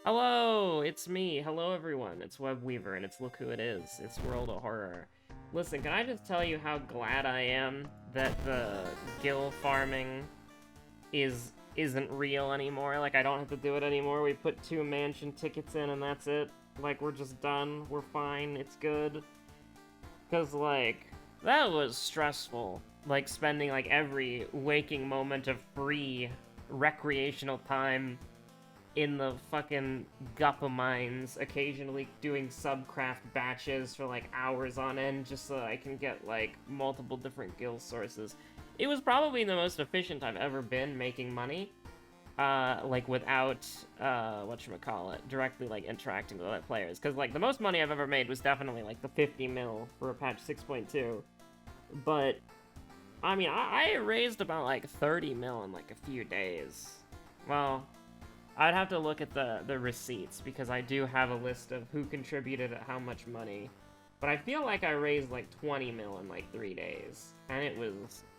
Hello, it's me. Hello, everyone. It's Webweaver, and it's Look Who It Is. It's World of Horror. Listen, can I just tell you how glad I am that the gill farming isn't real anymore? Like, I don't have to do it anymore. We put 2 mansion tickets in, and that's it. Like, we're just done. We're fine. It's good. Because, like, that was stressful. Like, spending, like, every waking moment of free recreational time in the fucking Guppa mines, occasionally doing subcraft batches for like hours on end just so I can get like multiple different guild sources. It was probably the most efficient I've ever been making money, like without, whatchamacallit, directly like interacting with other players. Because like the most money I've ever made was definitely like the 50 mil for a patch 6.2. But, I mean, I raised about like 30 mil in like a few days. Well, I'd have to look at the receipts, because I do have a list of who contributed at how much money. But I feel like I raised like 20 mil in like 3 days. And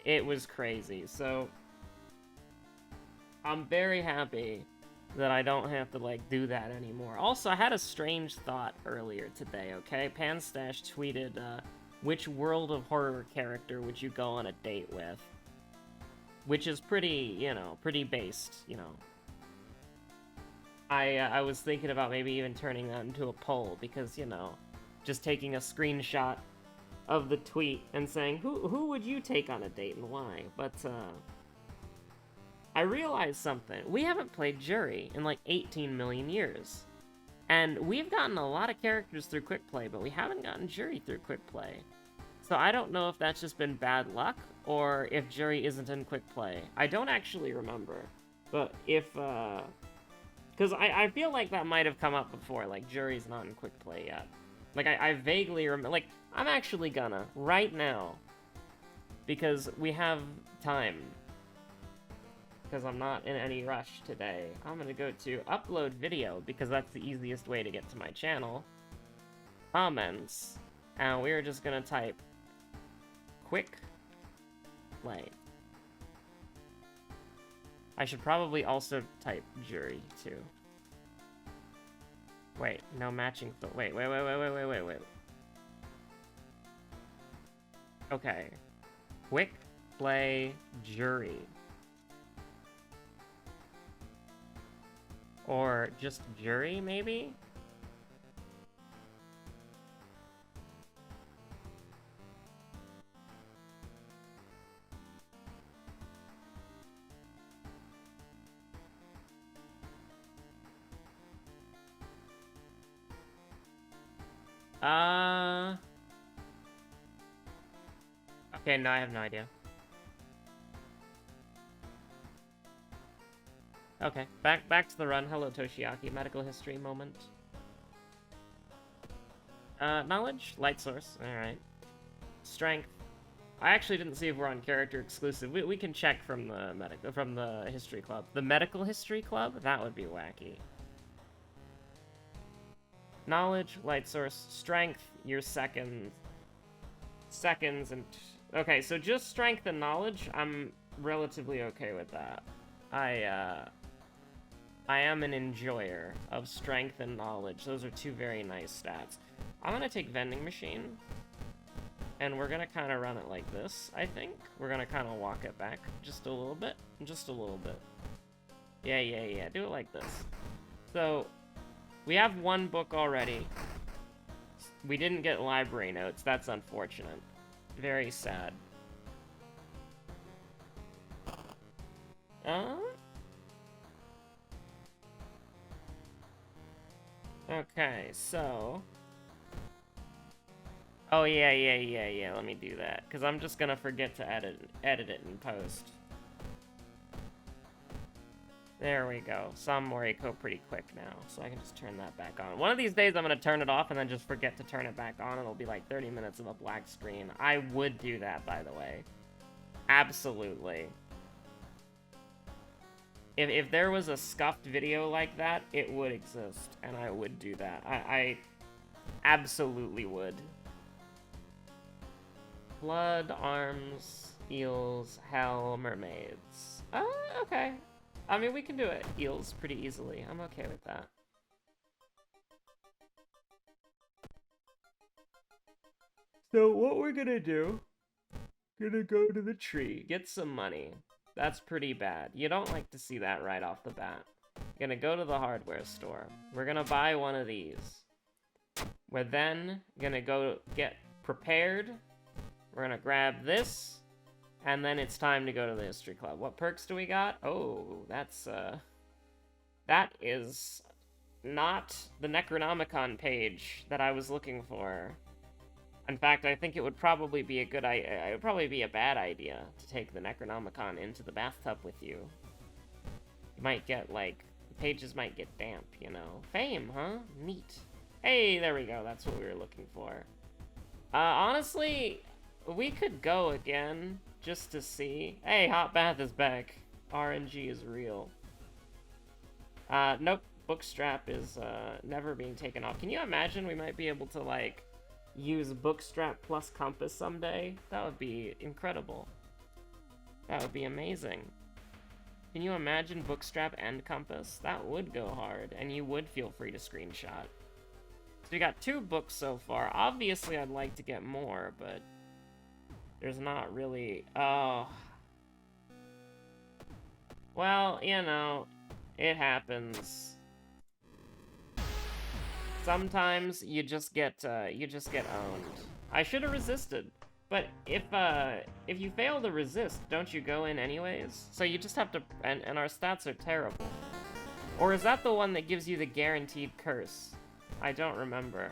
it was crazy. So I'm very happy that I don't have to like do that anymore. Also, I had a strange thought earlier today, okay? Panstash tweeted, which World of Horror character would you go on a date with? Which is pretty, pretty based, I was thinking about maybe even turning that into a poll, because, just taking a screenshot of the tweet and saying, who would you take on a date and why? But, I realized something. We haven't played Jury in like 18 million years. And we've gotten a lot of characters through Quick Play, but we haven't gotten Jury through Quick Play. So I don't know if that's just been bad luck, or if Jury isn't in Quick Play. I don't actually remember. But if, because I feel like that might have come up before, like, Jury's not in Quick Play yet. Like, I vaguely remember, like, I'm actually gonna, right now, because we have time, because I'm not in any rush today, I'm gonna go to upload video, because that's the easiest way to get to my channel, comments, and we're just gonna type Quick Play. I should probably also type Jury, too. Wait, no matching foot. Wait. Okay. Quick Play Jury. Or just Jury, maybe? Okay, no, I have no idea. Okay, back to the run. Hello, Toshiaki. Medical history moment. Knowledge? Light source. Alright. Strength. I actually didn't see if we're on character exclusive. We can check from the history club. The medical history club? That would be wacky. Knowledge, light source, strength, your seconds, and... Okay, so just strength and knowledge, I'm relatively okay with that. I am an enjoyer of strength and knowledge. Those are 2 very nice stats. I'm gonna take vending machine, and we're gonna kind of run it like this, I think. We're gonna kind of walk it back just a little bit. Just a little bit. Yeah. Do it like this. So, we have 1 book already. We didn't get library notes. That's unfortunate. Very sad. Okay, so... Oh, yeah, let me do that. Because I'm just gonna forget to edit it in post. There we go. Some Moriko pretty quick now, so I can just turn that back on. One of these days I'm gonna turn it off and then just forget to turn it back on, and it'll be like 30 minutes of a black screen. I would do that, by the way. Absolutely. If there was a scuffed video like that, it would exist, and I would do that. I absolutely would. Blood, arms, eels, hell, mermaids. Okay. I mean, we can do it. Eels pretty easily. I'm okay with that. So what we're gonna do, gonna go to the tree, get some money. That's pretty bad. You don't like to see that right off the bat. Gonna go to the hardware store. We're gonna buy one of these. We're then gonna go get prepared. We're gonna grab this, and then it's time to go to the history club. What perks do we got? Oh, that is not the Necronomicon page that I was looking for. In fact, I think it would probably be a good idea. It would probably be a bad idea to take the Necronomicon into the bathtub with you. You might get, like, the pages might get damp, you know. Fame, huh? Neat. Hey, there we go. That's what we were looking for. Honestly, we could go again just to see. Hey, Hot Bath is back. RNG is real. Nope. Bookstrap is never being taken off. Can you imagine we might be able to, like, use Bookstrap plus Compass someday? That would be incredible. That would be amazing. Can you imagine Bookstrap and Compass? That would go hard, and you would feel free to screenshot. So we got 2 books so far. Obviously, I'd like to get more, but there's not really... Oh. Well, you know, it happens. Sometimes you just get owned. I should have resisted, but if you fail to resist, don't you go in anyways? So you just have to, and our stats are terrible. Or is that the one that gives you the guaranteed curse? I don't remember.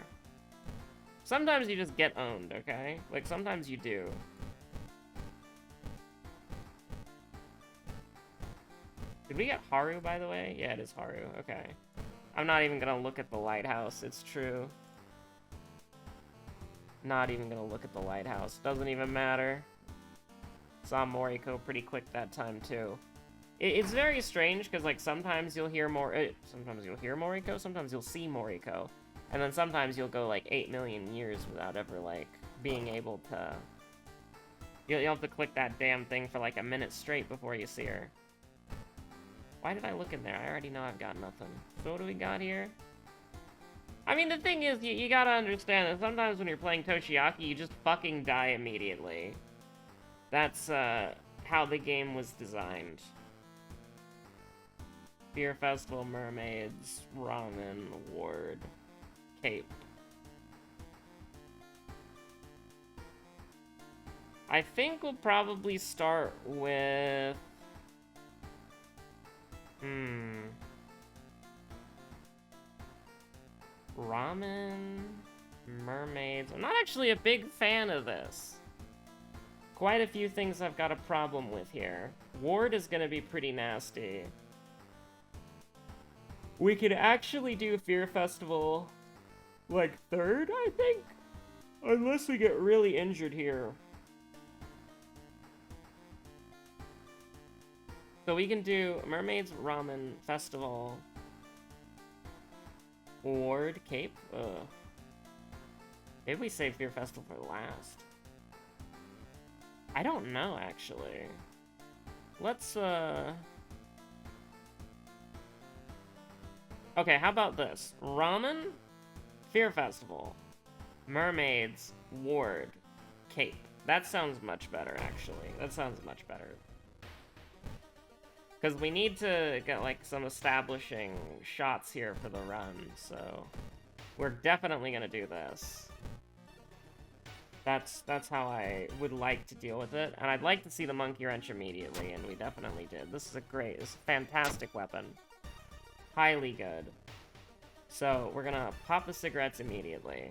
Sometimes you just get owned, okay? Like, sometimes you do. Did we get Haru, by the way? Yeah, it is Haru, okay. I'm not even gonna look at the lighthouse, it's true. Not even gonna look at the lighthouse. Doesn't even matter. Saw Moriko pretty quick that time, too. It's very strange, because, like, sometimes you'll hear sometimes you'll hear Moriko, sometimes you'll see Moriko. And then sometimes you'll go, like, 8 million years without ever, like, being able to... You'll have to click that damn thing for, like, a minute straight before you see her. Why did I look in there? I already know I've got nothing. So what do we got here? I mean, the thing is, you gotta understand that sometimes when you're playing Toshiaki, you just fucking die immediately. That's, how the game was designed. Beer Festival, Mermaids, Ramen, Ward, Cape. I think we'll probably start with... Ramen, mermaids. I'm not actually a big fan of this. Quite a few things I've got a problem with here. Ward is gonna be pretty nasty. We could actually do Fear Festival, like, 3rd, I think? Unless we get really injured here. So we can do Mermaids, Ramen, Festival, Ward, Cape. Ugh. Maybe we save Fear Festival for last. I don't know, actually. Let's, Okay, how about this? Ramen, Fear Festival, Mermaids, Ward, Cape. That sounds much better, actually. That sounds much better. Because we need to get, like, some establishing shots here for the run, so... We're definitely gonna do this. That's how I would like to deal with it. And I'd like to see the Monkey Wrench immediately, and we definitely did. This is a fantastic weapon. Highly good. So, we're gonna pop the cigarettes immediately.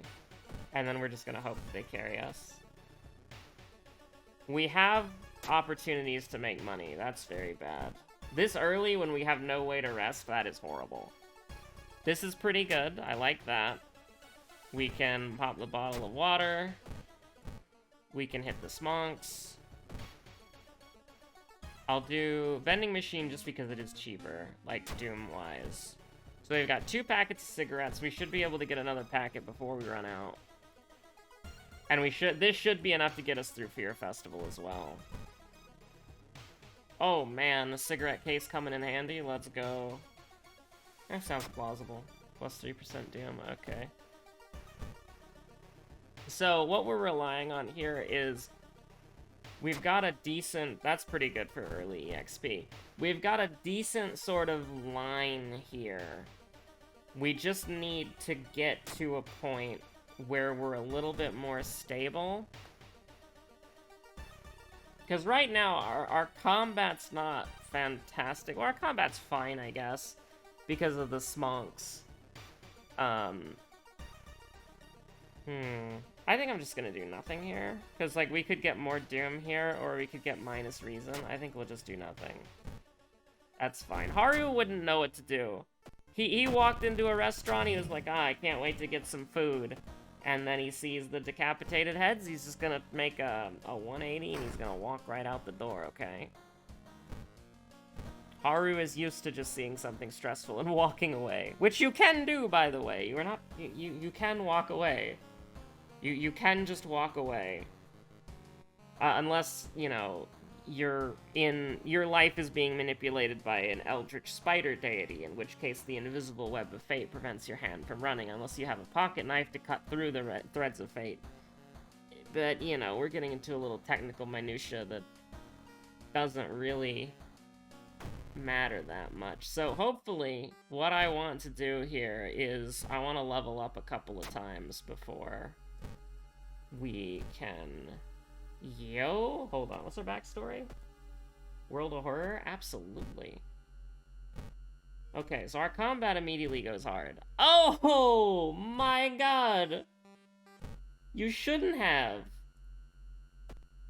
And then we're just gonna hope that they carry us. We have opportunities to make money. That's very bad. This early, when we have no way to rest, that is horrible. This is pretty good. I like that. We can pop the bottle of water. We can hit the smonks. I'll do vending machine just because it is cheaper, like Doom-wise. So we've got 2 packets of cigarettes. We should be able to get another packet before we run out. And this should be enough to get us through Fear Festival as well. Oh man, the cigarette case coming in handy. Let's go. That sounds plausible. Plus 3% Doom, okay. So what we're relying on here is we've got a decent... That's pretty good for early EXP. We've got a decent sort of line here. We just need to get to a point where we're a little bit more stable. Because right now, our combat's not fantastic. Well, our combat's fine, I guess, because of the smonks. I think I'm just gonna do nothing here. Because, like, we could get more Doom here, or we could get minus Reason. I think we'll just do nothing. That's fine. Haru wouldn't know what to do. He walked into a restaurant, he was like, I can't wait to get some food. And then he sees the decapitated heads, he's just gonna make a 180, and he's gonna walk right out the door, okay? Haru is used to just seeing something stressful and walking away. Which you can do, by the way. You are not... You can walk away. You can just walk away. Unless, you know, your life is being manipulated by an eldritch spider deity, in which case the invisible web of fate prevents your hand from running, unless you have a pocket knife to cut through the threads of fate. But, you know, we're getting into a little technical minutia that doesn't really matter that much. So hopefully, what I want to do here is I want to level up a couple of times before we can... Yo, hold on, what's our backstory? World of Horror? Absolutely. Okay, so our combat immediately goes hard. Oh my god! You shouldn't have.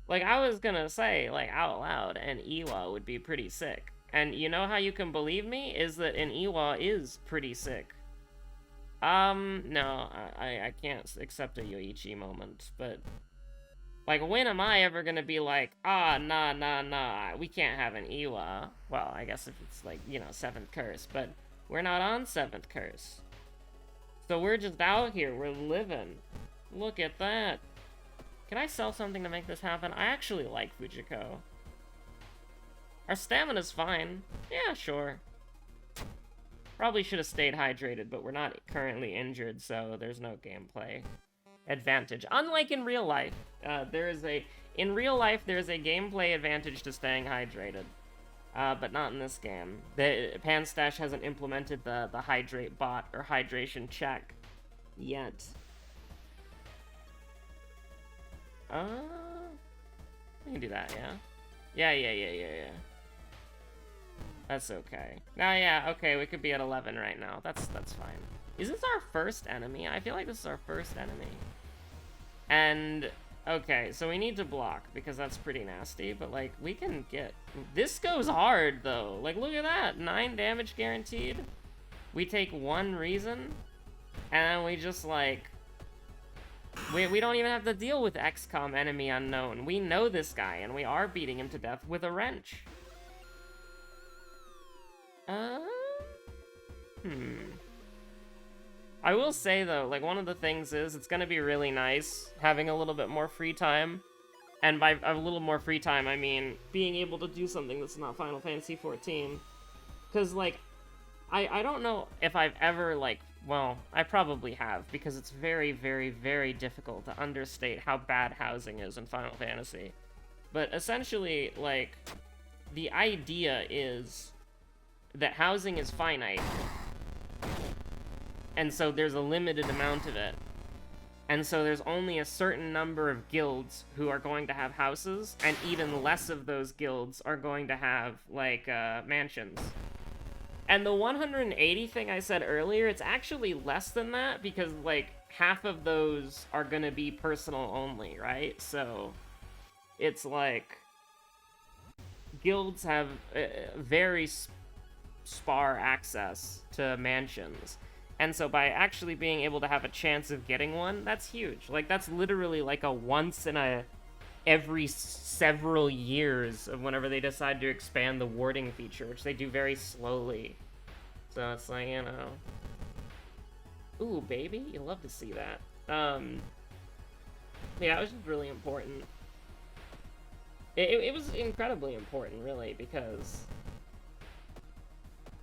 Like, I was gonna say, like, out loud, an Iwa would be pretty sick. And you know how you can believe me? Is that an Iwa is pretty sick. No, I can't accept a Yoichi moment, but... Like, when am I ever gonna be like, nah, we can't have an Iwa? Well, I guess if it's, like, you know, 7th curse, but we're not on 7th curse. So we're just out here, we're living. Look at that. Can I sell something to make this happen? I actually like Fujiko. Our stamina's fine. Yeah, sure. Probably should have stayed hydrated, but we're not currently injured, so there's no gameplay advantage. Unlike in real life, in real life, there's a gameplay advantage to staying hydrated, but not in this game. The Panstash hasn't implemented the hydrate bot or hydration check yet. We can do that, yeah. Yeah. That's okay. Oh, yeah, okay, we could be at 11 right now. That's fine. Is this our first enemy? I feel like this is our first enemy. And, okay, so we need to block, because that's pretty nasty, but, like, we can get... This goes hard, though. Like, look at that. 9 damage guaranteed. We take 1 reason, and then we just, like... We don't even have to deal with XCOM enemy unknown. We know this guy, and we are beating him to death with a wrench. I will say, though, like, one of the things is, it's gonna be really nice having a little bit more free time. And by a little more free time, I mean being able to do something that's not Final Fantasy XIV. Because, like, I don't know if I've ever, like, well, I probably have, because it's very, very, very difficult to understate how bad housing is in Final Fantasy. But essentially, like, the idea is that housing is finite. And so there's a limited amount of it. And so there's only a certain number of guilds who are going to have houses, and even less of those guilds are going to have, like, mansions. And the 180 thing I said earlier, it's actually less than that, because, like, half of those are gonna be personal only, right? So, it's like, guilds have very spar access to mansions. And so by actually being able to have a chance of getting one, that's huge. Like, that's literally like a once in a every several years of whenever they decide to expand the warding feature, which they do very slowly. So it's like, you know. Ooh, baby, you love to see that. Yeah, it was just really important. It was incredibly important, really, because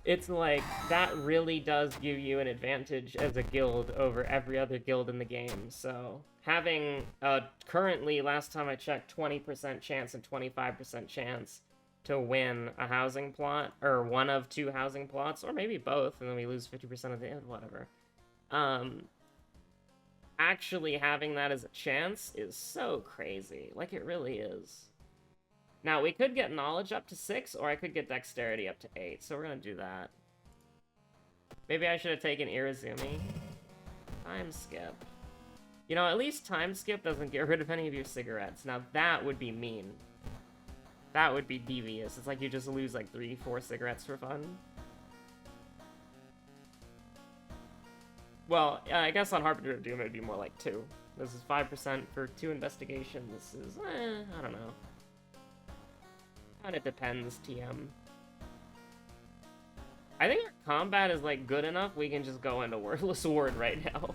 it's like, that really does give you an advantage as a guild over every other guild in the game, so having currently, last time I checked, 20% chance and 25% chance to win a housing plot, or one of two housing plots, or maybe both, and then we lose 50% of the end, whatever. Actually having that as a chance is so crazy. Like, it really is. Now, we could get knowledge up to 6, or I could get dexterity up to 8, so we're gonna do that. Maybe I should have taken Irizumi. Time skip. You know, at least time skip doesn't get rid of any of your cigarettes. Now, that would be mean. That would be devious. It's like you just lose like 3-4 cigarettes for fun. Well, I guess on Harbinger of Doom it would be more like 2. This is 5% for 2 investigation. This is, I don't know. Kinda depends, TM. I think our combat is, like, good enough, we can just go into Wordless Ward right now.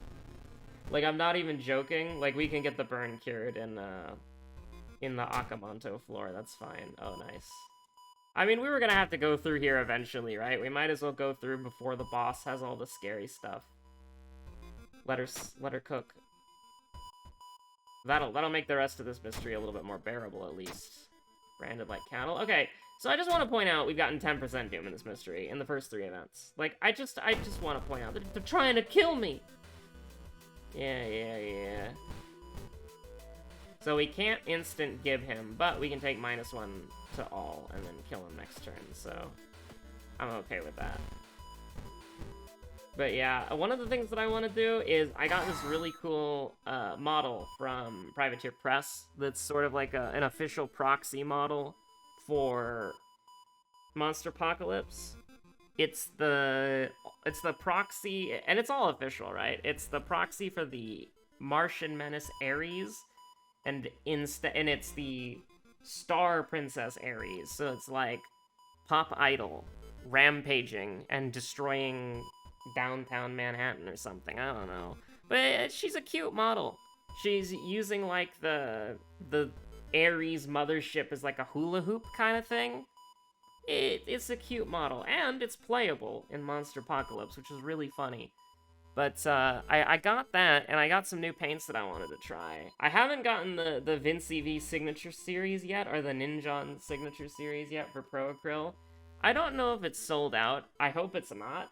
Like, I'm not even joking. Like, we can get the burn cured in the Akamanto floor. That's fine. Oh, nice. I mean, we were gonna have to go through here eventually, right? We might as well go through before the boss has all the scary stuff. Let her cook. That'll make the rest of this mystery a little bit more bearable, at least. Branded like cattle. Okay, so I just want to point out we've gotten 10% Doom in this mystery in the first 3 events. Like, I just want to point out that they're trying to kill me. Yeah. So we can't instant give him, but we can take -1 to all and then kill him next turn, so I'm okay with that. But yeah, one of the things that I want to do is I got this really cool model from Privateer Press that's sort of like an official proxy model for Monster Apocalypse. It's the proxy, and it's all official, right? It's the proxy for the Martian Menace Ares, and it's the Star Princess Ares. So it's like Pop Idol rampaging and destroying downtown Manhattan or something. I don't know. But she's a cute model. She's using like the Ares mothership as like a hula hoop kind of thing. It's a cute model, and it's playable in Monster Apocalypse, which is really funny. But I got that, and I got some new paints that I wanted to try. I haven't gotten the Vinci V Signature Series yet, or the Ninjon Signature Series yet for Pro Acryl. I don't know if it's sold out. I hope it's not.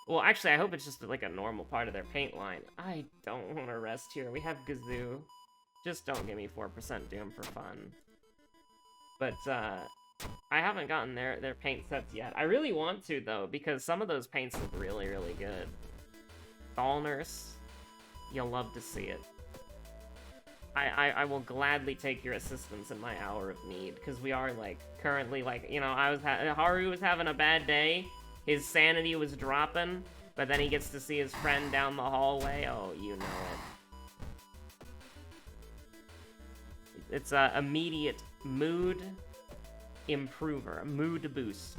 Well, actually, I hope it's just like a normal part of their paint line. I don't want to rest here. We have Gazoo. Just don't give me 4% Doom for fun. But, I haven't gotten their paint sets yet. I really want to, though, because some of those paints look really, really good. Doll Nurse, you'll love to see it. I will gladly take your assistance in my hour of need, because we are, like, currently, like, you know, Haru was having a bad day, his sanity was dropping, but then he gets to see his friend down the hallway. Oh, you know it. It's a immediate mood improver, a mood boost.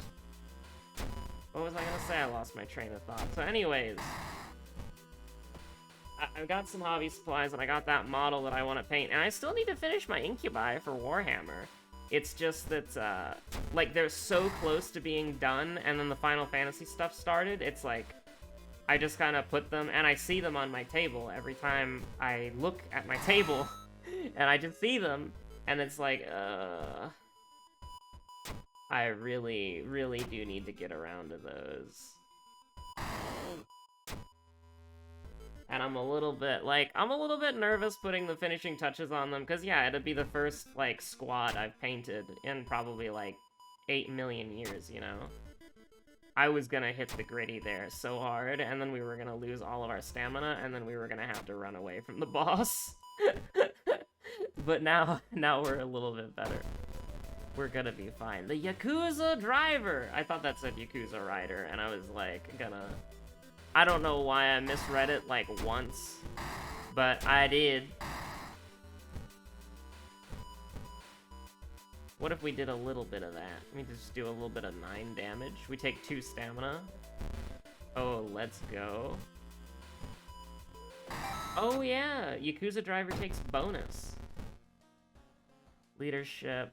What was I gonna say? I lost my train of thought. So anyways, I've got some hobby supplies, and I got that model that I want to paint, and I still need to finish my Incubi for Warhammer. It's just that, like, they're so close to being done, and then the Final Fantasy stuff started. It's like, I just kind of put them, and I see them on my table every time I look at my table, and I just see them, and it's like, I really, really do need to get around to those. And I'm a little bit nervous putting the finishing touches on them, because, yeah, it'd be the first, like, squad I've painted in probably, like, 8 million years, you know? I was gonna hit the gritty there so hard, and then we were gonna lose all of our stamina, and then we were gonna have to run away from the boss. But now we're a little bit better. We're gonna be fine. The Yakuza driver! I thought that said Yakuza rider, and I was, like, I don't know why I misread it, like, once, but I did. What if we did a little bit of that? Let me just do a little bit of 9 damage. We take 2 stamina. Oh, let's go. Oh, yeah! Yakuza driver takes bonus. Leadership.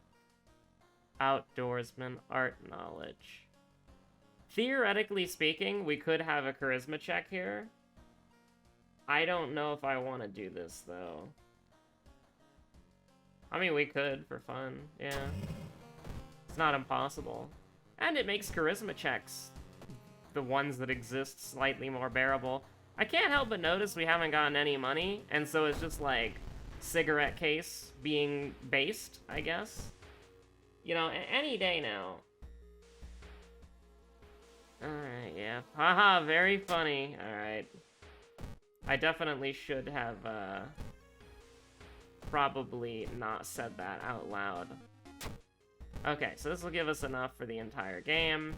Outdoorsman. Art knowledge. Theoretically speaking, we could have a charisma check here. I don't know if I want to do this, though. I mean, we could for fun, yeah. It's not impossible. And it makes charisma checks, the ones that exist, slightly more bearable. I can't help but notice we haven't gotten any money, and so it's just like cigarette case being based, I guess. You know, any day now. Alright, yeah. Haha, very funny. Alright. I definitely should have, probably not said that out loud. Okay, so this will give us enough for the entire game.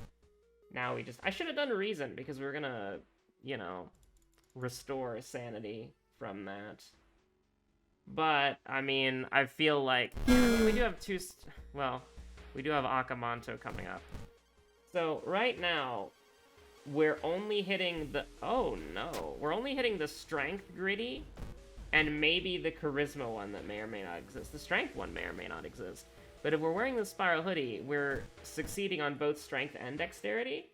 Now we just... I should have done reason, because we were gonna, you know, restore sanity from that. But, I mean, I feel like... we do have well, we do have Akamanto coming up. So, right now, we're only hitting the... Oh, no. We're only hitting the Strength Gritty, and maybe the Charisma one that may or may not exist. The Strength one may or may not exist. But if we're wearing the Spiral Hoodie, we're succeeding on both Strength and Dexterity.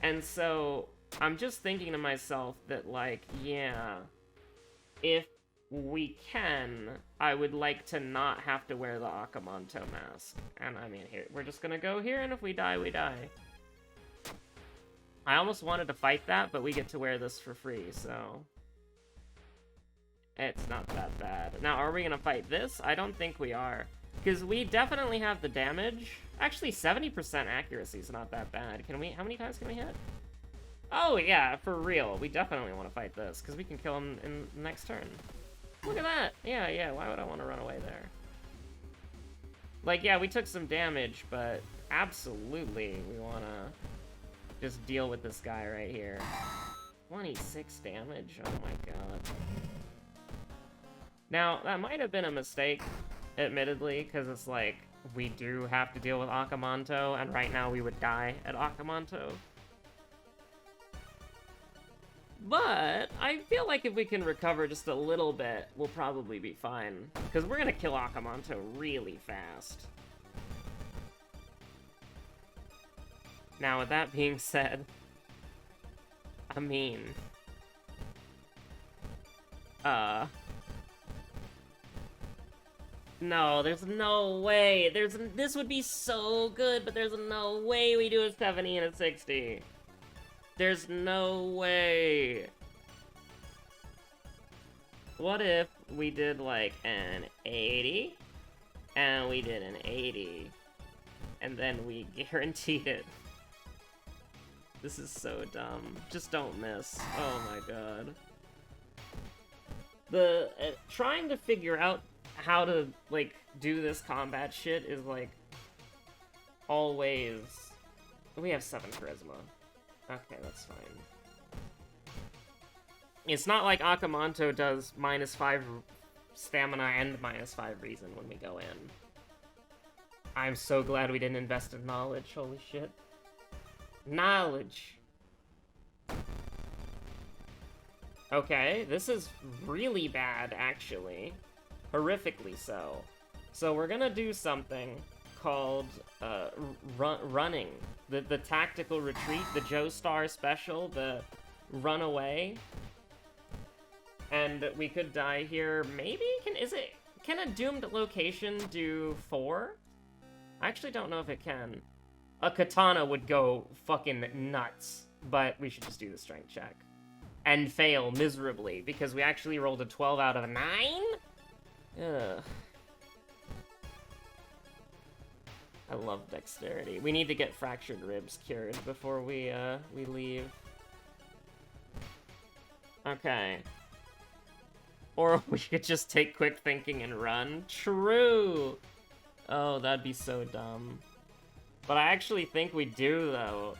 And so, I'm just thinking to myself that, like, yeah, if we can, I would like to not have to wear the Akamanto mask. And I mean, here, we're just gonna go here, and if we die, we die. I almost wanted to fight that, but we get to wear this for free, so... It's not that bad. Now, are we gonna fight this? I don't think we are. Because we definitely have the damage. Actually, 70% accuracy is not that bad. Can we... How many times can we hit? Oh, yeah, for real. We definitely want to fight this, because we can kill him in the next turn. Look at that! Yeah, why would I want to run away there? Like, yeah, we took some damage, but absolutely we want to just deal with this guy right here. 26 damage? Oh my god. Now, that might have been a mistake, admittedly, because it's like, we do have to deal with Akamanto, and right now we would die at Akamanto. But I feel like if we can recover just a little bit, we'll probably be fine. Because we're going to kill Akamanto really fast. Now, with that being said, I mean... No, there's no way. This would be so good, but there's no way we do a 70 and a 60. There's no way. What if we did like an 80, and we did an 80, and then we guaranteed it? This is so dumb. Just don't miss. Oh my god. Trying to figure out how to, like, do this combat shit is, like, always... We have 7 charisma. Okay, that's fine. It's not like Akamanto does -5 stamina and -5 reason when we go in. I'm so glad we didn't invest in knowledge, holy shit. Knowledge! Okay, this is really bad, actually. Horrifically so. So we're gonna do something called running. The tactical retreat, the Joestar special, the runaway. And we could die here. Maybe? Can a doomed location do 4? I actually don't know if it can. A katana would go fucking nuts, but we should just do the strength check. And fail miserably, because we actually rolled a 12 out of a 9? Ugh. I love dexterity. We need to get fractured ribs cured before we leave. Okay. Or we could just take quick thinking and run. True! Oh, that'd be so dumb. But I actually think we do, though.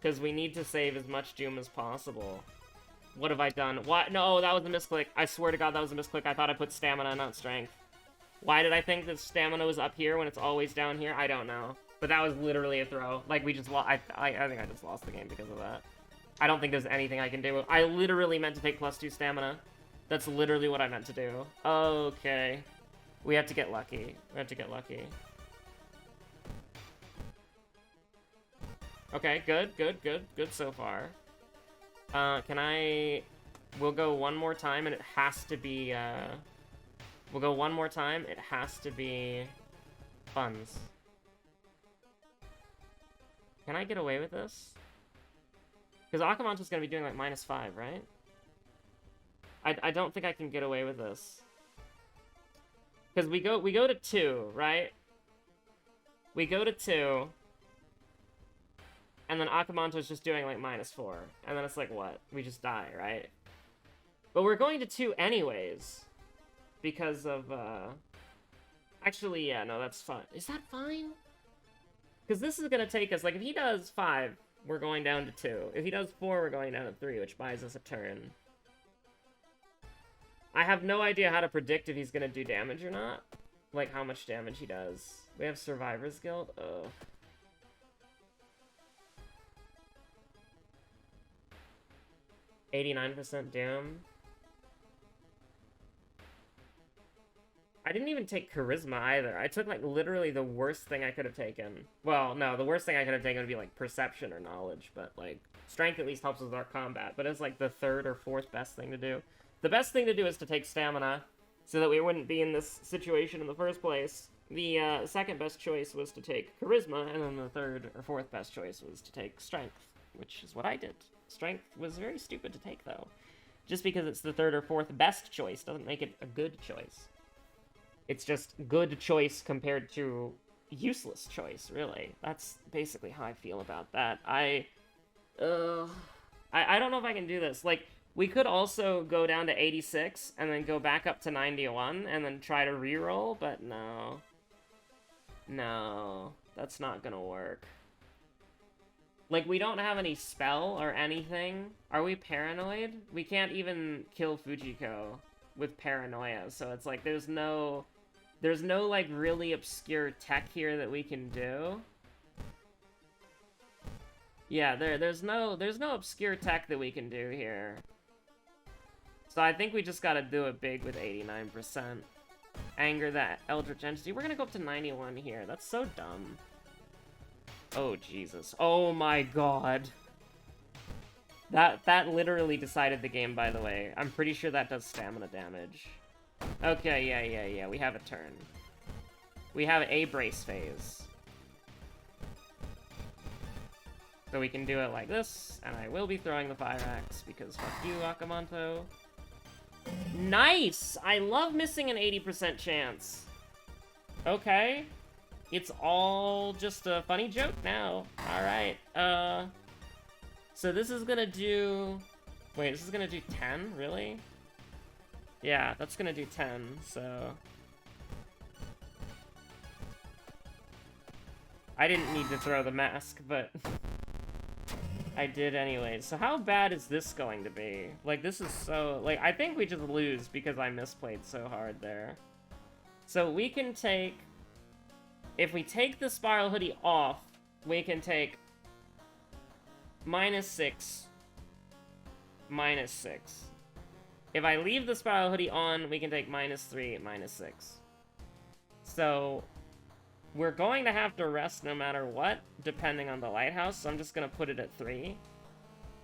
Because we need to save as much doom as possible. What have I done? What? No, that was a misclick. I swear to god that was a misclick. I thought I put stamina, not strength. Why did I think that stamina was up here when it's always down here? I don't know. But that was literally a throw. Like, we just lost. I think I just lost the game because of that. I don't think there's anything I can do. I literally meant to take +2 stamina. That's literally what I meant to do. Okay. We have to get lucky. We have to get lucky. Okay, good so far. Can I We'll go one more time, and it has to be, we'll go one more time, it has to be funds. Can I get away with this? Because Akamanto's gonna be doing, like, -5, right? I don't think I can get away with this. Because we go to 2, right? We go to 2, and then Akamanto's just doing, like, -4. And then it's like, what? We just die, right? But we're going to 2 anyways. Because of, Actually, yeah, no, that's fine. Is that fine? Because this is gonna take us, like, if he does 5, we're going down to 2. If he does 4, we're going down to 3, which buys us a turn. I have no idea how to predict if he's gonna do damage or not. Like, how much damage he does. We have Survivor's Guild? Ugh. %89 doom. I didn't even take Charisma either. I took, like, literally the worst thing I could have taken. Well, no, the worst thing I could have taken would be, like, Perception or Knowledge, but, like, Strength at least helps with our combat, but it's, like, the 3rd or 4th best thing to do. The best thing to do is to take Stamina, so that we wouldn't be in this situation in the first place. The, second best choice was to take Charisma, and then the 3rd or 4th best choice was to take Strength, which is what I did. Strength was very stupid to take, though. Just because it's the 3rd or 4th best choice doesn't make it a good choice. It's just good choice compared to useless choice, really. That's basically how I feel about that. I don't know if I can do this. Like, we could also go down to 86 and then go back up to 91 and then try to reroll, but no. No, that's not gonna work. Like, we don't have any spell or anything. Are we paranoid? We can't even kill Fujiko with paranoia, so it's like there's no like really obscure tech here that we can do. Yeah, there's no obscure tech that we can do here. So I think we just gotta do it big with 89%. Anger that Eldritch Entity. We're gonna go up to 91 here. That's so dumb. Oh, Jesus. Oh my god. That literally decided the game, by the way. I'm pretty sure that does stamina damage. Okay, yeah. We have a turn. We have a brace phase. So we can do it like this, and I will be throwing the Fire Axe, because fuck you, Akamanto. Nice! I love missing an 80% chance. Okay. It's all just a funny joke now. Alright, so this is gonna do... Wait, this is gonna do 10? Really? Yeah, that's gonna do 10, so... I didn't need to throw the mask, but... I did anyway. So how bad is this going to be? Like, this is so... Like, I think we just lose because I misplayed so hard there. So we can take... If we take the Spiral Hoodie off, we can take... -6. -6. If I leave the Spiral Hoodie on, we can take -3, -6. So... We're going to have to rest no matter what, depending on the lighthouse, so I'm just gonna put it at 3.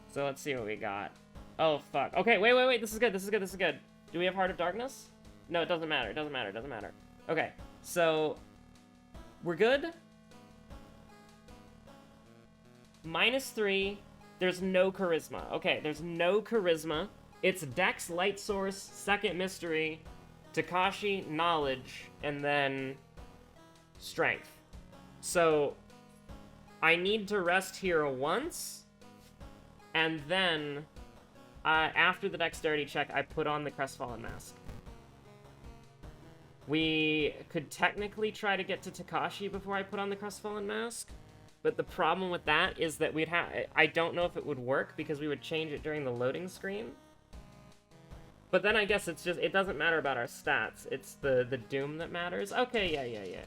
So let's see what we got. Oh, fuck. Okay, wait, this is good, this is good. Do we have Heart of Darkness? No, it doesn't matter, it doesn't matter. Okay, so... We're good? -3. There's no Charisma. Okay, there's no Charisma. It's Dex, Light Source, Second Mystery, Takashi, Knowledge, and then... Strength. So, I need to rest here once, and then, after the dexterity check, I put on the Crestfallen Mask. We could technically try to get to Takashi before I put on the Crestfallen Mask, but the problem with that is that we'd have... I don't know if it would work, because we would change it during the loading screen. But then I guess it's just... It doesn't matter about our stats. It's the doom that matters. Okay, yeah.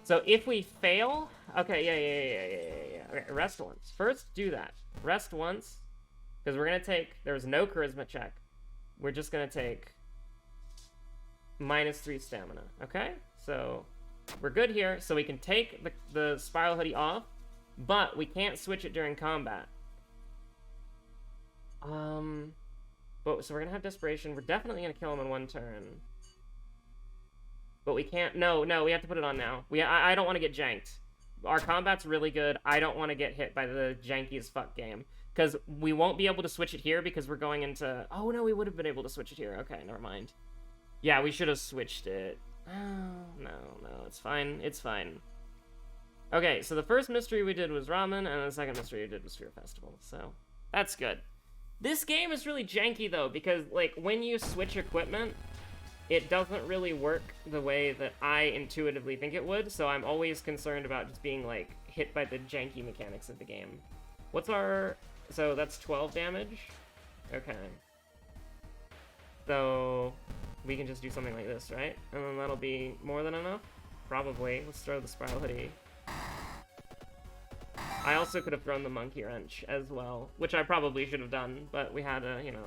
So if we fail... Okay, yeah. Okay, rest once. First, do that. Rest once. Because we're going to take... There's no charisma check. We're just going to take... -3 stamina. Okay? So, we're good here. So we can take the Spiral Hoodie off. But we can't switch it during combat. But, so we're gonna have Desperation. We're definitely gonna kill him in one turn. But we can't... No, we have to put it on now. I don't want to get janked. Our combat's really good. I don't want to get hit by the janky as fuck game. Because we won't be able to switch it here because we're going into... Oh, no, we would have been able to switch it here. Okay, never mind. Yeah, we should have switched it. Oh, no, it's fine. It's fine. Okay, so the first mystery we did was Ramen, and the second mystery we did was Fear Festival. So, that's good. This game is really janky, though, because, like, when you switch equipment, it doesn't really work the way that I intuitively think it would, so I'm always concerned about just being, like, hit by the janky mechanics of the game. What's our... So, that's 12 damage? Okay. So, we can just do something like this, right? And then that'll be more than enough? Probably. Let's throw the Spiral Hoodie. I also could have thrown the Monkey Wrench as well, which I probably should have done, but we had to, you know...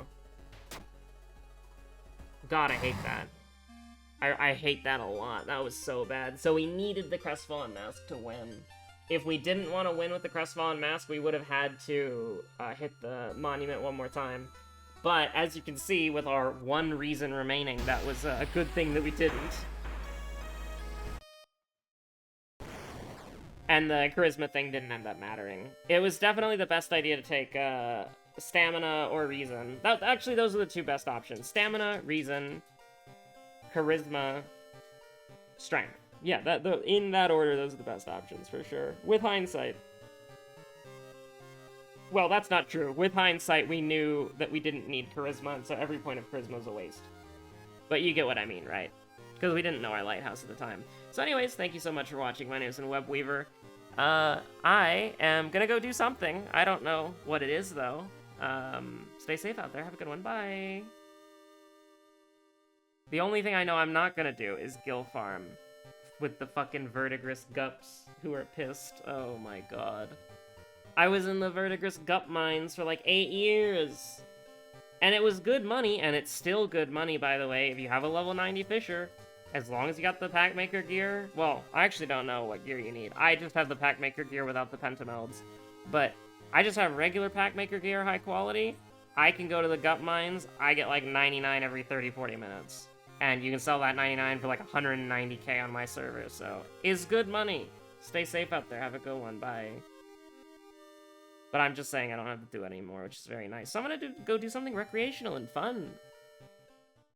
God, I hate that. I hate that a lot. That was so bad. So we needed the Crestfallen Mask to win. If we didn't want to win with the Crestfallen Mask, we would have had to hit the Monument one more time. But, as you can see, with our one reason remaining, that was a good thing that we didn't. And the Charisma thing didn't end up mattering. It was definitely the best idea to take Stamina or Reason. Actually, those are the two best options. Stamina, Reason, Charisma, Strength. Yeah, in that order, those are the best options, for sure. With hindsight. Well, that's not true. With hindsight, we knew that we didn't need Charisma, and so every point of Charisma is a waste. But you get what I mean, right? Because we didn't know our Lighthouse at the time. So anyways, thank you so much for watching. My name is Webweaver. I am gonna go do something. I don't know what it is, though. Stay safe out there. Have a good one. Bye. The only thing I know I'm not gonna do is Gill Farm with the fucking Verdigris Gups who are pissed. Oh my god. I was in the Verdigris Gup mines for like 8 years. And it was good money, and it's still good money, by the way, if you have a level 90 Fisher. As long as you got the Packmaker gear. Well, I actually don't know what gear you need. I just have the Packmaker gear without the Pentamelds. But I just have regular Packmaker gear, high quality. I can go to the Gup mines. I get like 99 every 30-40 minutes. And you can sell that 99 for like 190k on my server, so it's good money. Stay safe out there. Have a good one. Bye. But I'm just saying I don't have to do it anymore, which is very nice. So I'm gonna go do something recreational and fun.